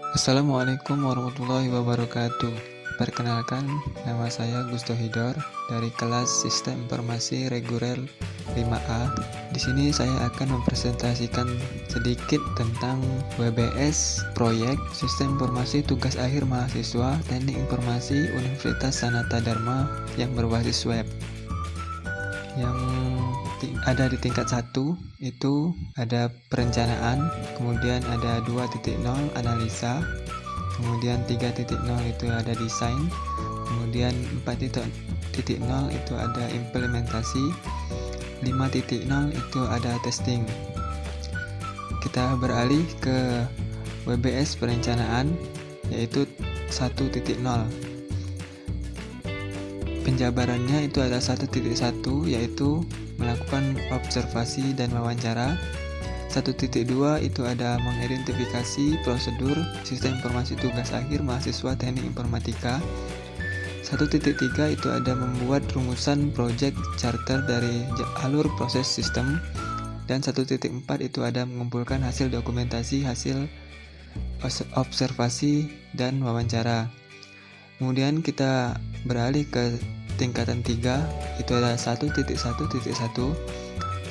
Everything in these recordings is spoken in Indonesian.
Assalamualaikum warahmatullahi wabarakatuh. Perkenalkan, nama saya Gusto Hidor dari kelas Sistem Informasi Reguler 5A. Di sini saya akan mempresentasikan sedikit tentang WBS Proyek Sistem Informasi Tugas Akhir Mahasiswa Teknik Informasi Universitas Sanata Dharma yang berbasis web. Yang ada di tingkat 1 itu ada perencanaan, kemudian ada 2.0 analisa, kemudian 3.0 itu ada desain, kemudian 4.0 itu ada implementasi, 5.0 itu ada testing. Kita beralih ke WBS perencanaan, yaitu 1.0. Penjabarannya itu ada 1.1, yaitu melakukan observasi dan wawancara. 1.2 itu ada mengidentifikasi prosedur sistem informasi tugas akhir mahasiswa teknik informatika. 1.3 itu ada membuat rumusan proyek charter dari alur proses sistem. Dan 1.4 itu ada mengumpulkan hasil dokumentasi, hasil observasi dan wawancara. Kemudian kita beralih ke tingkatan 3, itu ada 1.1.1,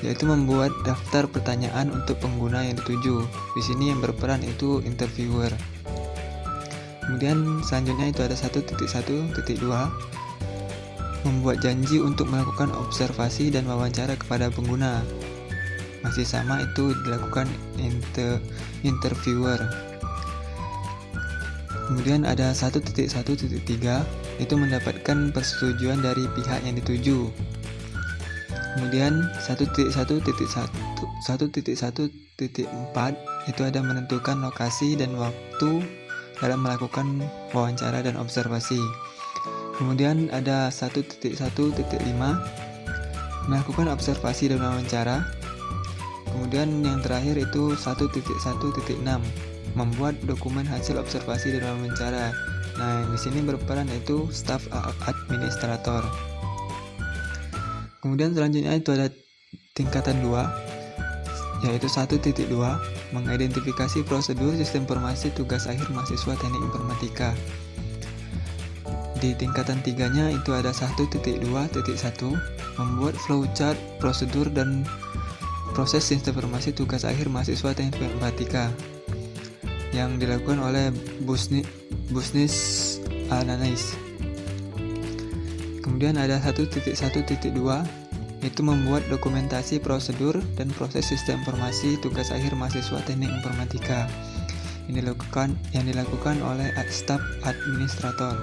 yaitu membuat daftar pertanyaan untuk pengguna yang dituju. Di sini yang berperan itu interviewer. Kemudian selanjutnya itu ada 1.1.2, membuat janji untuk melakukan observasi dan wawancara kepada pengguna. Masih sama, itu dilakukan interviewer. Kemudian ada 1.1.3, itu mendapatkan persetujuan dari pihak yang dituju. Kemudian 1.1.1.4 itu ada menentukan lokasi dan waktu dalam melakukan wawancara dan observasi. Kemudian ada 1.1.5, melakukan observasi dan wawancara. Kemudian yang terakhir itu 1.1.6, membuat dokumen hasil observasi dan wawancara. Nah, di sini berperan yaitu staf administrator. Kemudian selanjutnya itu ada tingkatan 2, yaitu 1.2, mengidentifikasi prosedur sistem informasi tugas akhir mahasiswa teknik informatika. Di tingkatan 3-nya itu ada 1.2.1, membuat flowchart prosedur dan proses sistem informasi tugas akhir mahasiswa teknik informatika yang dilakukan oleh business analyst. Kemudian ada 1.1.2, yaitu membuat dokumentasi prosedur dan proses sistem informasi tugas akhir mahasiswa teknik informatika yang dilakukan oleh staf administrator.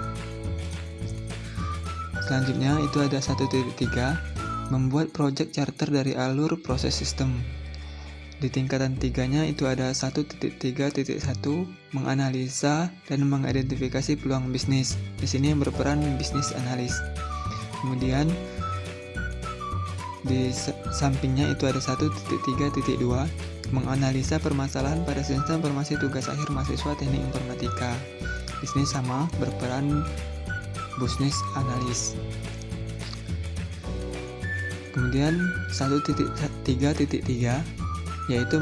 Selanjutnya itu ada 1.3, membuat project charter dari alur proses sistem. Di tingkatan 3-nya itu ada 1.3.1, menganalisa dan mengidentifikasi peluang bisnis. Di sini yang berperan bisnis analis. Kemudian di sampingnya itu ada 1.3.2, menganalisa permasalahan pada sistem informasi tugas akhir mahasiswa teknik informatika. Di sini sama, berperan bisnis analis. Kemudian 1.3.3, yaitu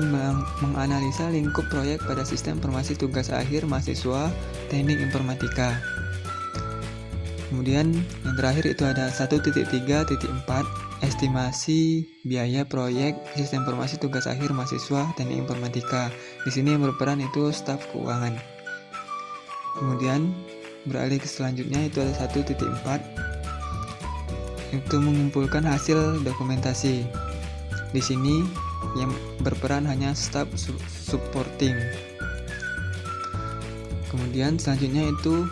menganalisa lingkup proyek pada sistem informasi tugas akhir mahasiswa teknik informatika. Kemudian yang terakhir itu ada 1.3.4, estimasi biaya proyek sistem informasi tugas akhir mahasiswa teknik informatika. Di sini yang berperan itu staf keuangan. Kemudian beralih ke selanjutnya itu ada 1.4, itu mengumpulkan hasil dokumentasi. Di sini yang berperan hanya staf supporting. Kemudian selanjutnya itu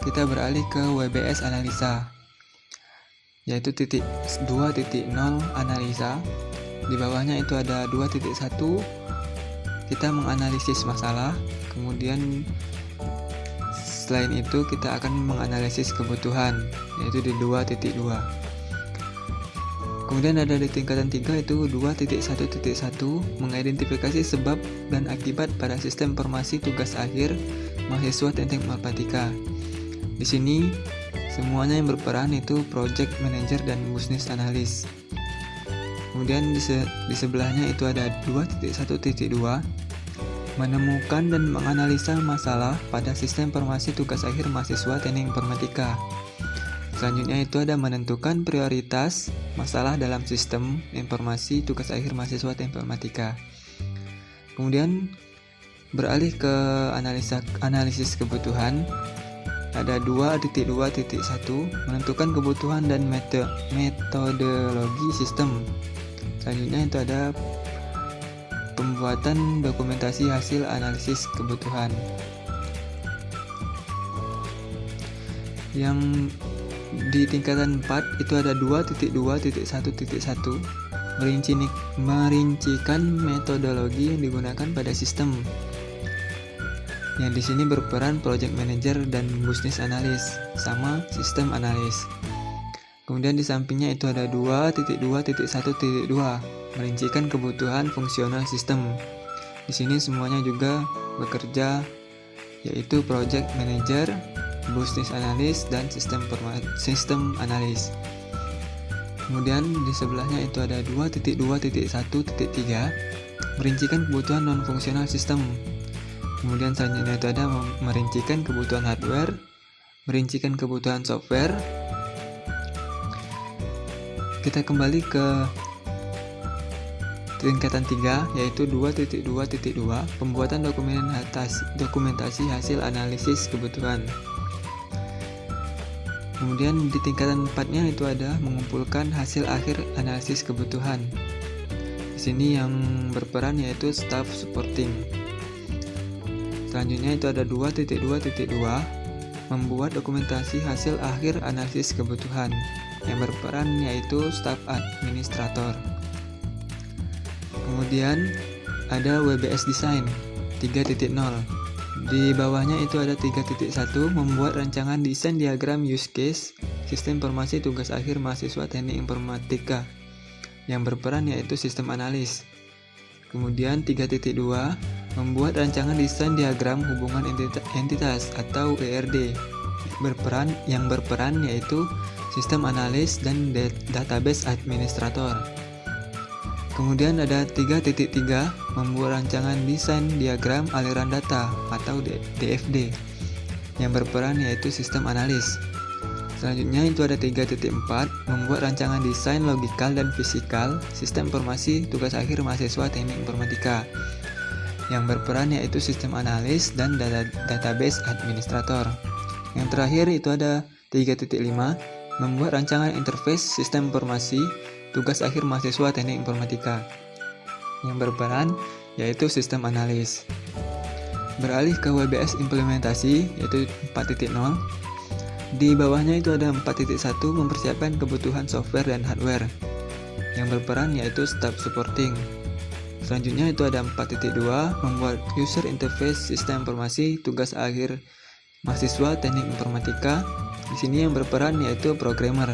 kita beralih ke WBS analisa, yaitu 2.0 analisa. Di bawahnya itu ada 2.1, kita menganalisis masalah. Kemudian selain itu kita akan menganalisis kebutuhan, yaitu di 2.2. Kemudian ada di tingkatan 3 itu 2.1.1, mengidentifikasi sebab dan akibat pada sistem informasi tugas akhir mahasiswa teknik informatika. Di sini semuanya yang berperan itu project manager dan business analyst. Kemudian di sebelahnya itu ada 2.1.2, menemukan dan menganalisa masalah pada sistem informasi tugas akhir mahasiswa Teknik Informatika. Selanjutnya itu ada menentukan prioritas masalah dalam sistem informasi tugas akhir mahasiswa Teknik Informatika. Kemudian beralih ke analisis kebutuhan. Ada 2.2.1 menentukan kebutuhan dan metodologi sistem. Selanjutnya itu ada pembuatan dokumentasi hasil analisis kebutuhan. Yang di tingkatan 4 itu ada 2.2.1.1 merincikan metodologi yang digunakan pada sistem. Yang di sini berperan project manager dan business analyst sama sistem analis. Kemudian di sampingnya itu ada 2.2.1.2 merincikan kebutuhan fungsional sistem. Di sini semuanya juga bekerja, yaitu project manager, business analyst, dan sistem analis. Kemudian di sebelahnya itu ada 2.2.1.3 merincikan kebutuhan non fungsional sistem. Kemudian selanjutnya itu ada merincikan kebutuhan hardware, merincikan kebutuhan software. Kita kembali ke tingkatan 3 yaitu 2.2.2 pembuatan dokumentasi hasil analisis kebutuhan. Kemudian di tingkatan 4-nya itu ada mengumpulkan hasil akhir analisis kebutuhan. Di sini yang berperan yaitu staff supporting. Selanjutnya itu ada 2.2.2 membuat dokumentasi hasil akhir analisis kebutuhan. Yang berperan yaitu staff administrator. Kemudian ada WBS design 3.0. Di bawahnya itu ada 3.1 membuat rancangan desain diagram use case sistem informasi tugas akhir mahasiswa Teknik Informatika. Yang berperan yaitu sistem analis. Kemudian 3.2 membuat rancangan desain diagram hubungan entitas atau ERD. Yang berperan yaitu sistem analis dan database administrator. Kemudian ada 3.3 membuat rancangan desain diagram aliran data atau DFD. Yang berperan yaitu sistem analis. Selanjutnya itu ada 3.4 membuat rancangan desain logikal dan fisikal sistem informasi tugas akhir mahasiswa Teknik Informatika. Yang berperan yaitu sistem analis dan database administrator. Yang terakhir itu ada 3.5 membuat rancangan interface sistem informasi tugas akhir mahasiswa Teknik Informatika. Yang berperan yaitu sistem analis. Beralih ke WBS implementasi yaitu 4.0. Di bawahnya itu ada 4.1 mempersiapkan kebutuhan software dan hardware. Yang berperan yaitu staff supporting. Selanjutnya itu ada 4.2 membuat user interface sistem informasi tugas akhir mahasiswa Teknik Informatika. Di sini yang berperan yaitu programmer.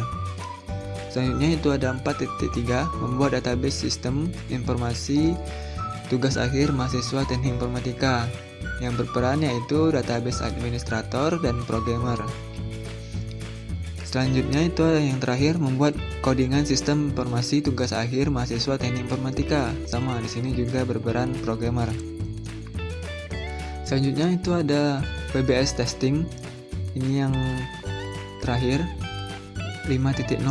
Selanjutnya itu ada 4.3 membuat database sistem informasi tugas akhir mahasiswa Teknik Informatika. Yang berperan yaitu database administrator dan programmer. Selanjutnya itu ada yang terakhir membuat codingan sistem informasi tugas akhir mahasiswa Teknik Informatika. Sama di sini juga berperan programmer. Selanjutnya itu ada WBS testing. Ini yang terakhir 5.0.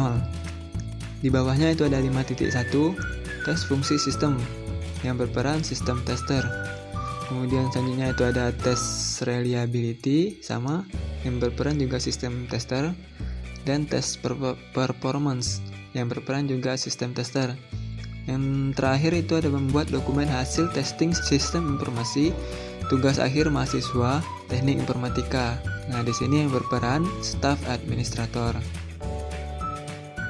Di bawahnya itu ada 5.1 tes fungsi sistem yang berperan sistem tester. Kemudian selanjutnya itu ada tes reliability sama yang berperan juga sistem tester. Dan tes performance yang berperan juga sistem tester. Yang terakhir itu ada membuat dokumen hasil testing sistem informasi tugas akhir mahasiswa Teknik Informatika. Nah, di sini yang berperan staff administrator.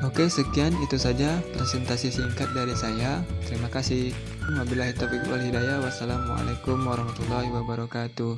Oke, sekian itu saja presentasi singkat dari saya. Terima kasih. Wabillahi taufiq wal hidayah. Wassalamualaikum warahmatullahi wabarakatuh.